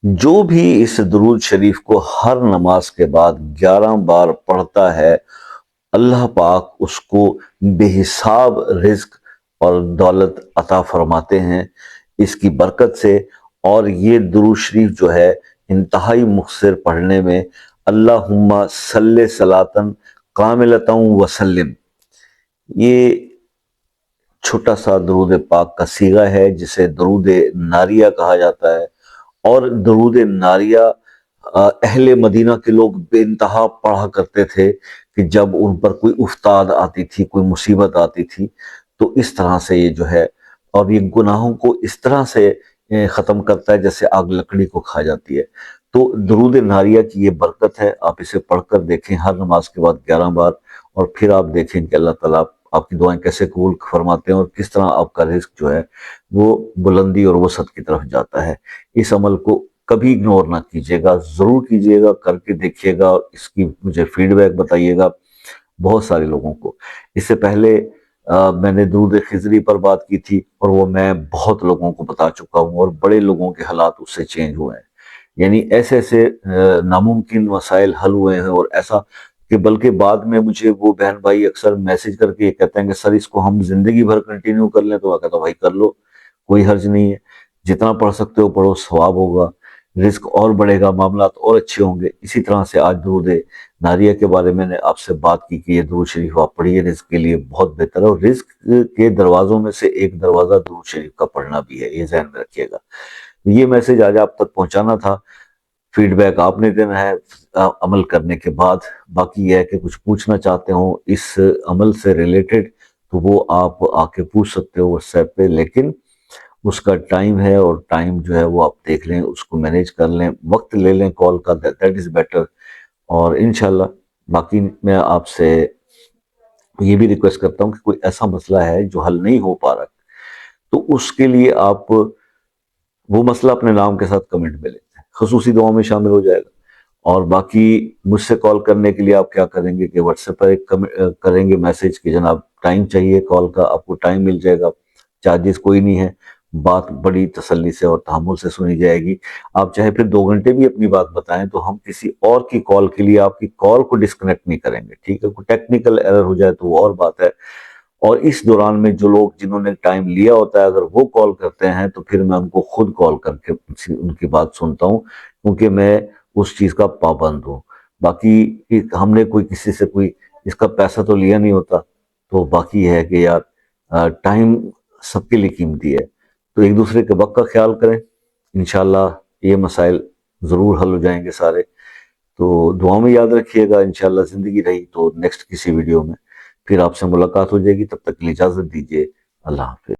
جو بھی اس درود شریف کو ہر نماز کے بعد 11 بار پڑھتا ہے، اللہ پاک اس کو بے حساب رزق اور دولت عطا فرماتے ہیں اس کی برکت سے۔ اور یہ درود شریف جو ہے انتہائی مختصر پڑھنے میں، اللہم صلی صلاۃً کاملۃً وسلم، یہ چھوٹا سا درود پاک کا صیغہ ہے جسے درود ناریہ کہا جاتا ہے۔ اور درود ناریہ اہل مدینہ کے لوگ بے انتہا پڑھا کرتے تھے کہ جب ان پر کوئی افتاد آتی تھی، کوئی مصیبت آتی تھی، تو اس طرح سے یہ جو ہے، اور یہ گناہوں کو اس طرح سے ختم کرتا ہے جیسے آگ لکڑی کو کھا جاتی ہے۔ تو درود ناریہ کی یہ برکت ہے، آپ اسے پڑھ کر دیکھیں ہر نماز کے بعد 11 بار، اور پھر آپ دیکھیں کہ اللہ تعالیٰ آپ کی دعائیں کیسے قبول فرماتے ہیں اور کس طرح آپ کا رزق جو ہے وہ بلندی اور وسعت کی طرف جاتا ہے۔ اس عمل کو کبھی اگنور نہ کیجیے گا، ضرور کیجیے گا، کر کے دیکھیے گا، اور اس کی مجھے فیڈ بیک بتائیے گا بہت سارے لوگوں کو۔ اس سے پہلے میں نے درود خضری پر بات کی تھی، اور وہ میں بہت لوگوں کو بتا چکا ہوں، اور بڑے لوگوں کے حالات اس سے چینج ہوئے ہیں۔ یعنی ایسے ایسے ناممکن مسائل حل ہوئے ہیں، اور ایسا کہ بلکہ بعد میں مجھے وہ بہن بھائی اکثر میسج کر کے یہ کہتے ہیں کہ سر اس کو ہم زندگی بھر کنٹینیو کر لیں، تو میں کہتا ہوں بھائی کر لو، کوئی حرج نہیں ہے، جتنا پڑھ سکتے ہو پڑھو، ثواب ہوگا، رزق اور بڑھے گا، معاملات اور اچھے ہوں گے۔ اسی طرح سے آج درود ناریہ کے بارے میں نے آپ سے بات کی کہ یہ درود شریف آپ پڑھیے، رزق کے لیے بہت بہتر ہے، اور رزق کے دروازوں میں سے ایک دروازہ درود شریف کا پڑھنا بھی ہے، یہ ذہن میں رکھیے گا۔ یہ میسج آج آپ تک پہنچانا تھا، فیڈ بیک آپ نے دینا ہے عمل کرنے کے بعد۔ باقی یہ ہے کہ کچھ پوچھنا چاہتے ہوں اس عمل سے ریلیٹڈ، تو وہ آپ آ کے پوچھ سکتے ہو واٹس ایپ پہ، لیکن اس کا ٹائم ہے، اور ٹائم جو ہے وہ آپ دیکھ لیں، اس کو مینیج کر لیں، وقت لے لیں کال کا، دیٹ از بیٹر۔ اور انشاءاللہ باقی میں آپ سے یہ بھی ریکویسٹ کرتا ہوں کہ کوئی ایسا مسئلہ ہے جو حل نہیں ہو پا رہا، تو اس کے لیے آپ وہ مسئلہ اپنے نام کے ساتھ کمنٹ میں لیں، خصوصی دعاؤں میں شامل ہو جائے گا۔ اور باقی مجھ سے کال کرنے کے لیے آپ کیا کریں گے کہ واٹس ایپ پر ایک کریں گے میسج کہ جناب ٹائم چاہیے کال کا، آپ کو ٹائم مل جائے گا، چارجز کوئی نہیں ہے، بات بڑی تسلی سے اور تحمل سے سنی جائے گی۔ آپ چاہے پھر 2 گھنٹے بھی اپنی بات بتائیں، تو ہم کسی اور کی کال کے لیے آپ کی کال کو ڈسکنیکٹ نہیں کریں گے، ٹھیک ہے؟ کوئی ٹیکنیکل ایرر ہو جائے تو وہ اور بات ہے۔ اور اس دوران میں جو لوگ جنہوں نے ٹائم لیا ہوتا ہے، اگر وہ کال کرتے ہیں تو پھر میں ان کو خود کال کر کے ان کی بات سنتا ہوں، کیونکہ میں اس چیز کا پابند ہوں۔ باقی ہم نے کوئی کسی سے کوئی اس کا پیسہ تو لیا نہیں ہوتا، تو باقی ہے کہ یار ٹائم سب کے لیے قیمتی ہے، تو ایک دوسرے کے وقت کا خیال کریں، انشاءاللہ یہ مسائل ضرور حل ہو جائیں گے سارے۔ تو دعاؤں میں یاد رکھیے گا، انشاءاللہ زندگی رہی تو نیکسٹ کسی ویڈیو میں پھر آپ سے ملاقات ہو جائے گی، تب تک کے لیے اجازت دیجیے، اللہ حافظ۔